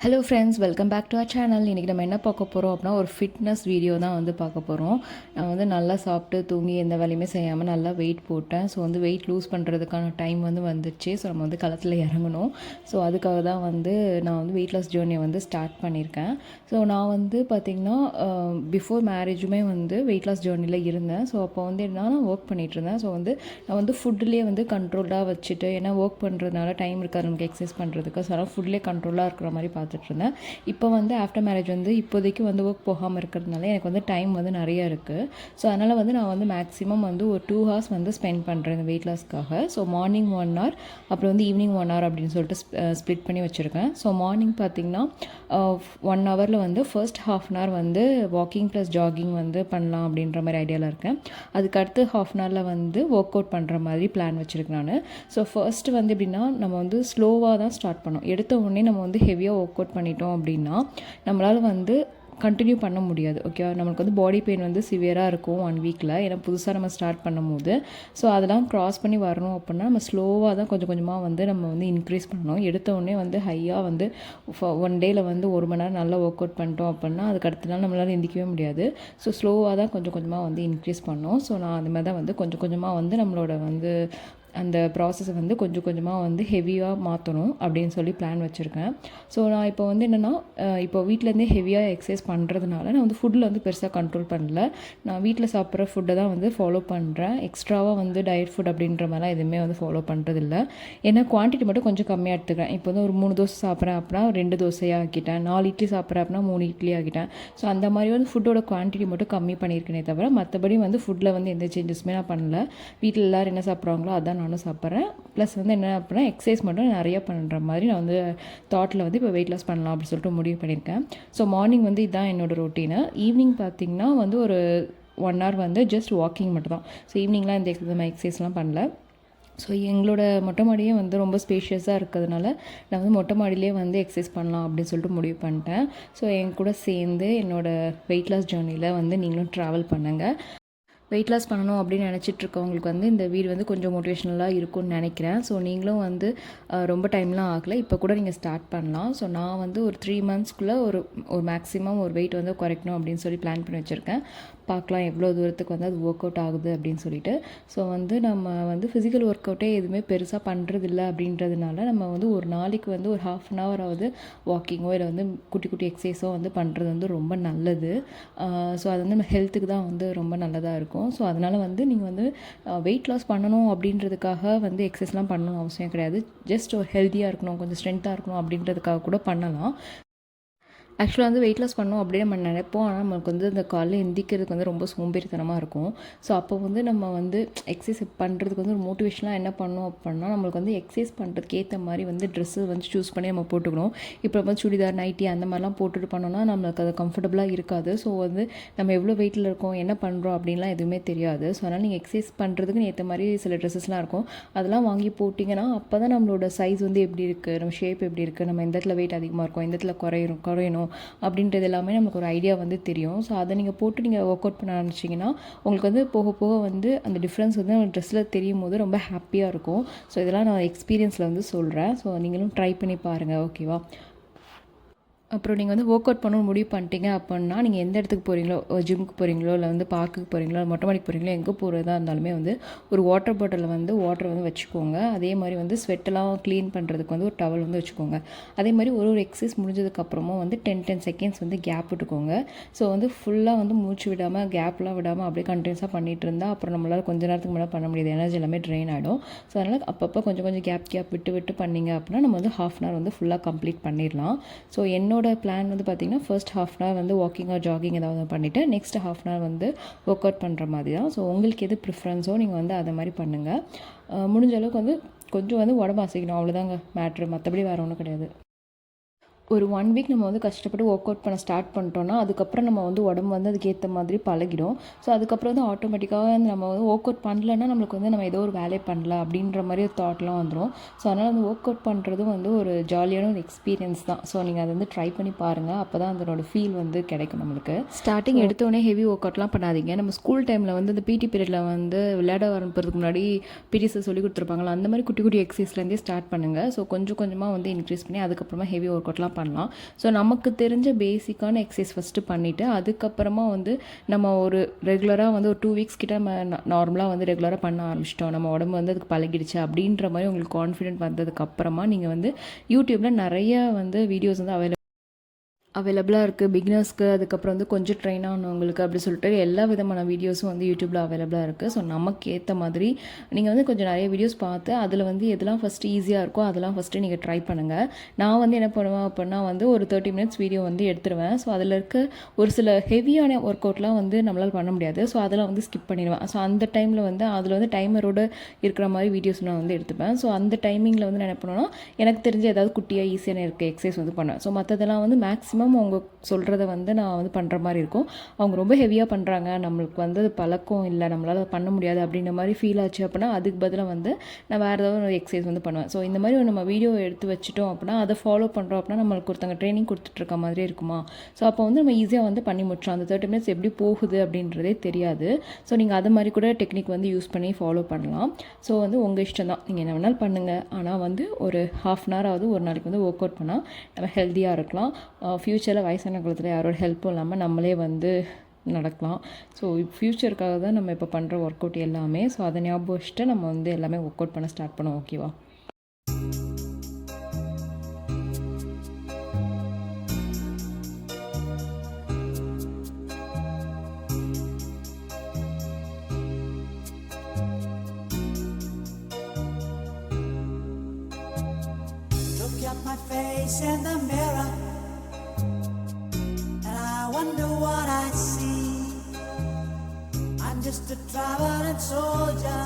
Hello friends, welcome back to our channel. இன்றைக்கி நம்ம என்ன பார்க்க போகிறோம் அப்படின்னா, ஒரு ஃபிட்னஸ் வீடியோ தான் வந்து பார்க்க போகிறோம். நான் வந்து நல்லா சாப்பிட்டு தூங்கி எந்த வேலையுமே செய்யாமல் நல்லா வெயிட் போட்டேன். ஸோ வந்து வெயிட் லூஸ் பண்ணுறதுக்கான டைம் வந்து வந்துடுச்சு. ஸோ நம்ம வந்து களத்தில் இறங்கணும். ஸோ அதுக்காக தான் வந்து நான் வந்து வெயிட் லாஸ் ஜேர்னியை வந்து ஸ்டார்ட் பண்ணியிருக்கேன். ஸோ நான் வந்து பார்த்திங்கன்னா பிஃபோர் மேரேஜுமே வந்து வெயிட் லாஸ் ஜேர்னியில் இருந்தேன். ஸோ அப்போ வந்து என்னன்னா ஒர்க் பண்ணிகிட்டு இருந்தேன். ஸோ வந்து நான் வந்து ஃபுட்லேயே வந்து கண்ட்ரோலாக வச்சுட்டு, ஏன்னா ஒர்க் பண்ணுறதுனால டைம் இருக்காது நமக்கு எக்ஸசைஸ் பண்ணுறதுக்கு. ஸோ அதனால் ஃபுட்லேயே கண்ட்ரோலாக இருக்கிற மாதிரி பார்த்துட்ருந்தேன். இப்போ வந்து ஆஃப்டர் மேரேஜ் வந்து இப்போதைக்கு வந்து ஒர்க் போகாமல் இருக்கிறதுனால எனக்கு வந்து டைம் வந்து நிறைய இருக்குது. ஸோ அதனால் வந்து நான் வந்து மேக்ஸிமம் வந்து ஒரு 2 ஹவர்ஸ் வந்து ஸ்பெண்ட் பண்ணுறேன் இந்த வெயிட் லாஸ்க்காக. ஸோ மார்னிங் 1 hour, அப்புறம் வந்து ஈவினிங் 1 hour அப்படின்னு சொல்லிட்டு ஸ்ப்ளிட் பண்ணி வச்சுருக்கேன். ஸோ மார்னிங் பார்த்திங்கன்னா 1 hourல வந்து ஃபர்ஸ்ட் ½ hour வந்து வாக்கிங் ப்ளஸ் ஜாகிங் வந்து பண்ணலாம் அப்படின்ற மாதிரி ஐடியாவில் இருக்கேன். அதுக்கடுத்து ½ hourல வந்து ஒர்க் அவுட் பண்ணுற மாதிரி பிளான் வச்சுருக்கேன் நான். ஸோ ஃபர்ஸ்ட்டு வந்து எப்படின்னா, நம்ம வந்து ஸ்லோவாக தான் ஸ்டார்ட் பண்ணோம். எடுத்த உடனே நம்ம வந்து ஹெவியாக ஒர்க் அவுட் பண்ணிட்டோம் அப்படின்னா நம்மளால் வந்து கண்டினியூ பண்ண முடியாது. ஓகே, நம்மளுக்கு வந்து பாடி பெயின் வந்து சிவியராக இருக்கும் 1 weekல. ஏன்னா புதுசாக நம்ம ஸ்டார்ட் பண்ணும்போது ஸோ அதெல்லாம் க்ராஸ் பண்ணி வரணும் அப்படின்னா நம்ம ஸ்லோவாக தான் கொஞ்சம் கொஞ்சமாக வந்து நம்ம வந்து இன்க்ரீஸ் பண்ணணும். எடுத்த உடனே வந்து ஹையாக வந்து 1 டேயில் வந்து 1 மணி நேரம் நல்லா ஒர்க் அவுட் பண்ணிட்டோம் அப்படின்னா அதுக்கு அடுத்த நாள் நம்மளால் எந்திக்கவே முடியாது. ஸோ ஸ்லோவாக தான் கொஞ்சம் கொஞ்சமாக வந்து இன்க்ரீஸ் பண்ணணும். ஸோ நான் அந்த மாதிரி தான் வந்து கொஞ்சம் கொஞ்சமாக வந்து நம்மளோட வந்து அந்த ப்ராசஸை வந்து கொஞ்சம் கொஞ்சமாக வந்து ஹெவியாக மாற்றணும் அப்படின்னு சொல்லி பிளான் வச்சுருக்கேன். ஸோ நான் இப்போ வந்து என்னென்னா, இப்போ வீட்டிலேருந்தே ஹெவியாக எக்ஸசைஸ் பண்ணுறதுனால நான் வந்து ஃபுட்டில் வந்து பெருசாக கண்ட்ரோல் பண்ணல. நான் வீட்டில் சாப்பிட்ற ஃபுட்டை தான் வந்து ஃபாலோ பண்ணுறேன். எக்ஸ்ட்ராவாக வந்து டயட் ஃபுட் அப்படின்ற மாதிரிலாம் எதுவுமே வந்து ஃபாலோ பண்ணுறதில்ல. ஏன்னா குவான்டிட்டி மட்டும் கொஞ்சம் கம்மியாக எடுத்துக்கிறேன். இப்போ வந்து ஒரு 3 தோசை சாப்பிட்றேன் அப்படின்னா 2 தோசையாக ஆக்கிட்டேன். 4 இட்லி சாப்பிட்றேன் அப்படின்னா 3 இட்லி ஆக்கிட்டேன். ஸோ அந்த மாதிரி வந்து ஃபுட்டோட குவான்டிட்டி மட்டும் கம்மி பண்ணியிருக்கேனே தவிர மற்றபடி வந்து ஃபுட்டில் வந்து எந்த சேஞ்சஸுமே நான் பண்ணல. வீட்டில் எல்லோரும் என்ன சாப்பிட்றாங்களோ அதான் நானும் சாப்பிட்றேன். ப்ளஸ் வந்து என்ன அப்படின்னா எக்ஸசைஸ் மட்டும் நிறையா பண்ணுற மாதிரி நான் வந்து தாட்டில் வந்து இப்போ வெயிட் லாஸ் பண்ணலாம் அப்படின்னு சொல்லிட்டு முடிவு பண்ணியிருக்கேன். ஸோ மார்னிங் வந்து இதுதான் என்னோடய ரொட்டீனு. ஈவினிங் பார்த்திங்கன்னா வந்து ஒரு 1 hour வந்து ஜஸ்ட் வாக்கிங் மட்டும் தான். ஸோ ஈவினிங்லாம் இந்த எக்ஸசைஸ்லாம் பண்ணல. ஸோ எங்களோட மொட்டை மாடியே வந்து ரொம்ப ஸ்பேஷியஸாக இருக்கிறதுனால நான் வந்து மொட்டை மாடியிலே வந்து எக்ஸசைஸ் பண்ணலாம் அப்படின்னு சொல்லிட்டு முடிவு பண்ணிட்டேன். ஸோ என் கூட சேர்ந்து என்னோடய வெயிட் லாஸ் ஜேர்னியில் வந்து நீங்களும் ட்ராவல் பண்ணுங்கள். வெயிட் லாஸ் பண்ணணும் அப்படின்னு நினச்சிட்ருக்கவங்களுக்கு வந்து இந்த வீடு வந்து கொஞ்சம் மோட்டிவேஷ்னலாக இருக்கும்னு நினைக்கிறேன். ஸோ நீங்களும் வந்து ரொம்ப டைம்லாம் ஆகலை, இப்போ கூட நீங்கள் ஸ்டார்ட் பண்ணலாம். ஸோ நான் வந்து ஒரு 3 monthsக்குள்ளே ஒரு மேக்ஸிமம் ஒரு வெயிட் வந்து குறைக்கணும் அப்படின்னு சொல்லி பிளான் பண்ணி வச்சுருக்கேன். பார்க்கலாம் எவ்வளோ தூரத்துக்கு வந்து அது ஒர்க் அவுட் ஆகுது அப்படின்னு சொல்லிட்டு. ஸோ வந்து நம்ம வந்து ஃபிசிக்கல் ஒர்க் அவுட்டே எதுவுமே பெருசாக பண்ணுறதில்ல அப்படின்றதுனால நம்ம வந்து ஒரு நாளைக்கு வந்து ஒரு ½ hour ஆகுது வாக்கிங்கோ இல்லை வந்து குட்டி குட்டி எக்ஸசைஸோ வந்து பண்ணுறது வந்து ரொம்ப நல்லது. ஸோ அது வந்து நம்ம ஹெல்த்துக்கு தான் வந்து ரொம்ப நல்லதாக இருக்கும். ஸோ அதனால் வந்து நீங்கள் வந்து வெயிட் லாஸ் பண்ணணும் அப்படின்றதுக்காக வந்து எக்ஸசைஸ்லாம் பண்ணணும் அவசியம் கிடையாது. ஜஸ்ட் ஒரு ஹெல்த்தியாக இருக்கணும், கொஞ்சம் ஸ்ட்ரென்த்தாக இருக்கணும் அப்படின்றதுக்காக கூட பண்ணலாம். ஆக்சுவலாக வந்து வெயிட் லாஸ் பண்ணோம் அப்படின்னு நம்ம நினைப்போம். ஆனால் நமக்கு வந்து இந்த காலையில் எந்திக்கிறதுக்கு வந்து ரொம்ப சோம்பேறித்தனமாக இருக்கும். ஸோ அப்போ வந்து நம்ம வந்து எக்ஸசைஸ் பண்ணுறதுக்கு வந்து ஒரு மோட்டிவேஷனாக என்ன பண்ணணும் அப்படின்னா, நம்மளுக்கு வந்து எக்ஸசைஸ் பண்ணுறதுக்கு ஏற்ற மாதிரி வந்து ட்ரெஸ்ஸு வந்து சூஸ் பண்ணி நம்ம போட்டுக்கணும். இப்போ வந்து சுடிதார், நைட்டி அந்த மாதிரிலாம் போட்டுட்டு பண்ணோன்னா நம்மளுக்கு அது கம்ஃபர்டபுளாக இருக்காது. ஸோ வந்து நம்ம எவ்வளோ வெயிட்டில் இருக்கோம், என்ன பண்ணுறோம் அப்படின்லாம் எதுவுமே தெரியாது. ஸோ அதனால் நீங்கள் எக்ஸசைஸ் பண்ணுறதுக்கு ஏற்ற மாதிரி சில ட்ரெஸ்ஸஸ்லாம் இருக்கும், அதெல்லாம் வாங்கி போட்டிங்கன்னா அப்போ தான் நம்மளோட சைஸ் வந்து எப்படி இருக்குது, நம்ம ஷேப் எப்படி இருக்குது, நம்ம எந்த இடத்துல வெயிட் அதிகமாக இருக்கும், எந்த இடத்துல குறையணும் அப்படின்றது எல்லாமே நமக்கு ஒரு ஐடியா வந்து தெரியும். ஸோ அதை நீங்கள் போட்டு நீங்கள் ஒர்க் அவுட் பண்ண ஆரம்பிச்சிங்கன்னா உங்களுக்கு வந்து போக போக வந்து அந்த டிஃப்ரென்ஸ் வந்து உங்கள் ட்ரெஸ்ஸில் தெரியும் போது ரொம்ப ஹாப்பியாக இருக்கும். ஸோ இதெல்லாம் நான் எக்ஸ்பீரியன்ஸில் வந்து சொல்கிறேன். ஸோ நீங்களும் ட்ரை பண்ணி பாருங்கள், ஓகேவா? அப்புறம் நீங்கள் வந்து ஒர்க் அவுட் பண்ணணும்னு முடிவு பண்ணிட்டீங்க அப்படின்னா நீங்கள் எந்த இடத்துக்கு போகிறீங்களோ, ஜிம்முக்கு போகிறீங்களோ இல்லை வந்து பார்க்குக்கு போகிறீங்களோ, மொட்டை மாடிக்கு போகிறீங்களோ, எங்கே போகிறதா இருந்தாலுமே வந்து ஒரு வாட்டர் பாட்டிலில் வந்து வாட்டர் வந்து வச்சுக்கோங்க. அதே மாதிரி வந்து ஸ்வெட்டெல்லாம் க்ளீன் பண்ணுறதுக்கு வந்து ஒரு டவல் வந்து வச்சுக்கோங்க. அதே மாதிரி ஒரு எக்ஸசைஸ் முடிஞ்சதுக்கப்புறமும் வந்து 10 செகண்ட்ஸ் வந்து கேப் விட்டுக்கோங்க. ஸோ வந்து ஃபுல்லாக வந்து மூச்சு விடாமல் கேப்லாம் விடாமல் அப்படியே கண்டினியூஸாக பண்ணிகிட்டு இருந்தால் அப்புறம் நம்மளால் கொஞ்சம் நேரத்துக்கு மேலே பண்ண முடியாது, எனர்ஜி எல்லாமே ட்ரெயின் ஆகிடும். ஸோ அதனால் அப்பப்போ கொஞ்சம் கொஞ்சம் கேப் விட்டு பண்ணிங்க அப்படின்னா நம்ம வந்து ½ hour வந்து ஃபுல்லாக கம்ப்ளீட் பண்ணிடலாம். ஸோ என்னோட பிளான் வந்து பார்த்திங்கன்னா ஃபர்ஸ்ட் ½ hour வந்து வாக்கிங் ஆர் ஜாகிங் ஏதாவது பண்ணிவிட்டு நெக்ஸ்ட் ½ hour வந்து ஒர்க் அவுட் பண்ணுற மாதிரி தான். ஸோ உங்களுக்கு எது ப்ரிஃபரன்ஸோ நீங்கள் வந்து அதை மாதிரி பண்ணுங்கள். முடிஞ்ச அளவுக்கு வந்து கொஞ்சம் வந்து உடம்பு அசைக்கணும், அவ்வளோதாங்க மேட்ரு, மற்றபடி வேறு ஒன்றும் கிடையாது. ஒரு 1 week நம்ம வந்து கஷ்டப்பட்டு ஒர்க் அவுட் பண்ண ஸ்டார்ட் பண்ணிட்டோன்னா அதுக்கப்புறம் நம்ம வந்து உடம்பு வந்து அதுக்கேற்ற மாதிரி பழகிடும். ஸோ அதுக்கப்புறம் வந்து ஆட்டோமேட்டிக்காக வந்து நம்ம வந்து ஒர்க் அவுட் பண்ணலன்னா நம்மளுக்கு வந்து நம்ம ஏதோ ஒரு வேலையை பண்ணல அப்படின்ற மாதிரி ஒரு தாட்லாம் வந்துடும். ஸோ அதனால் வந்து ஒர்க் அவுட் பண்ணுறதும் வந்து ஒரு ஜாலியான ஒரு எக்ஸ்பீரியன்ஸ் தான். ஸோ நீங்கள் அதை வந்து ட்ரை பண்ணி பாருங்கள், அப்போ தான் அதனோட ஃபீல் வந்து கிடைக்கும் நம்மளுக்கு. ஸ்டார்டிங் எடுத்தோடனே ஹெவி ஒர்க் அவுட்லாம் பண்ணாதீங்க. நம்ம ஸ்கூல் டைமில் வந்து இந்த பிடி பீரியடில் வந்து விளையாட ஆரம்பிக்கிறதுக்கு முன்னாடி பிடிஸை சொல்லி கொடுத்துருப்பாங்களா, அந்த மாதிரி குட்டி குட்டி எக்ஸசைஸ்லேருந்தே ஸ்டார்ட் பண்ணுங்கள். ஸோ கொஞ்சம் கொஞ்சமாக வந்து இன்க்ரீஸ் பண்ணி அதுக்கப்புறமா ஹெவி ஒர்க் அவுட்லாம் சிம்பிளாக பண்ணலாம். ஸோ நமக்கு தெரிஞ்ச பேசிக்கான எக்ஸசைஸ் ஃபஸ்ட்டு பண்ணிவிட்டு அதுக்கப்புறமா வந்து நம்ம ஒரு ரெகுலராக வந்து ஒரு 2 வீக்ஸ் கிட்ட நம்ம நார்மலாக வந்து ரெகுலராக பண்ண ஆரம்பிச்சிட்டோம், நம்ம உடம்பு வந்து அதுக்கு பழகிடுச்சு அப்படின்ற மாதிரி உங்களுக்கு கான்ஃபிடென்ட் வந்ததுக்கப்புறமா நீங்கள் வந்து யூடியூப்பில் நிறைய வந்து வீடியோஸ் வந்து அவைலபிளாக இருக்குது பிகினர்ஸ்க்கு, அதுக்கப்புறம் வந்து கொஞ்சம் ட்ரெயின் ஆனவங்களுக்கு அப்படி சொல்லிட்டு எல்லா விதமான வீடியோஸும் வந்து யூடியூப்பில் அவைலபிளாக இருக்குது. ஸோ நமக்கு ஏற்ற மாதிரி நீங்கள் வந்து கொஞ்சம் நிறைய வீடியோஸ் பார்த்து அதில் வந்து எதெல்லாம் ஃபஸ்ட்டு ஈஸியாக இருக்கோ அதெல்லாம் ஃபஸ்ட்டு நீங்கள் ட்ரை பண்ணுங்கள். நான் வந்து என்ன பண்ணுவேன் அப்படின்னா வந்து ஒரு 30 மினிட்ஸ் வீடியோ வந்து எடுத்துருவேன். ஸோ அதில் இருக்க ஒரு சில ஹெவியான ஒர்க் அவுட்லாம் வந்து நம்மளால் பண்ண முடியாது. ஸோ அதெல்லாம் வந்து ஸ்கிப் பண்ணிடுவேன். ஸோ அந்த டைமில் வந்து அதில் வந்து டைமரோடு இருக்கிற மாதிரி வீடியோஸ் நான் வந்து எடுத்துப்பேன். ஸோ அந்த டைமிங்கில் வந்து நான் என்ன பண்ணுவேன்னா எனக்கு தெரிஞ்ச ஏதாவது குட்டியாக ஈஸியான இருக்க எக்ஸசைஸ் வந்து பண்ணுவேன். ஸோ மற்றதெல்லாம் வந்து மேக்ஸிமம் அவங்க சொல்கிறத வந்து நான் வந்து பண்ணுற மாதிரி இருக்கும். அவங்க ரொம்ப ஹெவியாக பண்ணுறாங்க, நம்மளுக்கு வந்து அது பழக்கம் இல்லை, நம்மளால் பண்ண முடியாது அப்படின்ற மாதிரி ஃபீல் ஆச்சு அப்படின்னா அதுக்கு பதிலாக வந்து நான் வேறு ஏதாவது ஒரு எக்ஸசைஸ் வந்து பண்ணுவேன். ஸோ இந்த மாதிரி நம்ம வீடியோ எடுத்து வச்சுட்டோம் அப்படின்னா அதை ஃபாலோ பண்ணுறோம் அப்படின்னா நம்மளுக்கு ஒருத்தங்க ட்ரைனிங் கொடுத்துட்ருக்க மாதிரி இருக்குமா. ஸோ அப்போ வந்து நம்ம ஈஸியாக வந்து பண்ணி முடிச்சோம். அந்த 30 மினிட்ஸ் எப்படி போகுது அப்படின்றதே தெரியாது. ஸோ நீங்கள் அது மாதிரி கூட டெக்னிக் வந்து யூஸ் பண்ணி ஃபாலோ பண்ணலாம். ஸோ வந்து உங்கள் இஷ்டம் தான், நீங்கள் என்ன வேணாலும் பண்ணுங்கள். ஆனால் வந்து ஒரு 1/2 அன் ஹவர் ஒரு நாளைக்கு வந்து ஒர்க் அவுட் பண்ணால் நம்ம ஹெல்த்தியாக இருக்கலாம். ஃப்யூச்சரில் வயசான காலத்தில் யாரோட ஹெல்ப்பும் இல்லாமல் நம்மளே வந்து நடக்கலாம். ஸோ ஃப்யூச்சருக்காக தான் நம்ம இப்போ பண்ணுற ஒர்க் அவுட் எல்லாமே. ஸோ அதை ஞாபகம் வச்சுட்டு நம்ம வந்து எல்லாமே ஒர்க் அவுட் பண்ண ஸ்டார்ட் பண்ணுவோம். ஓகேவா? Look at my face in the mirror and I wonder what I see. I'm just a traveling soldier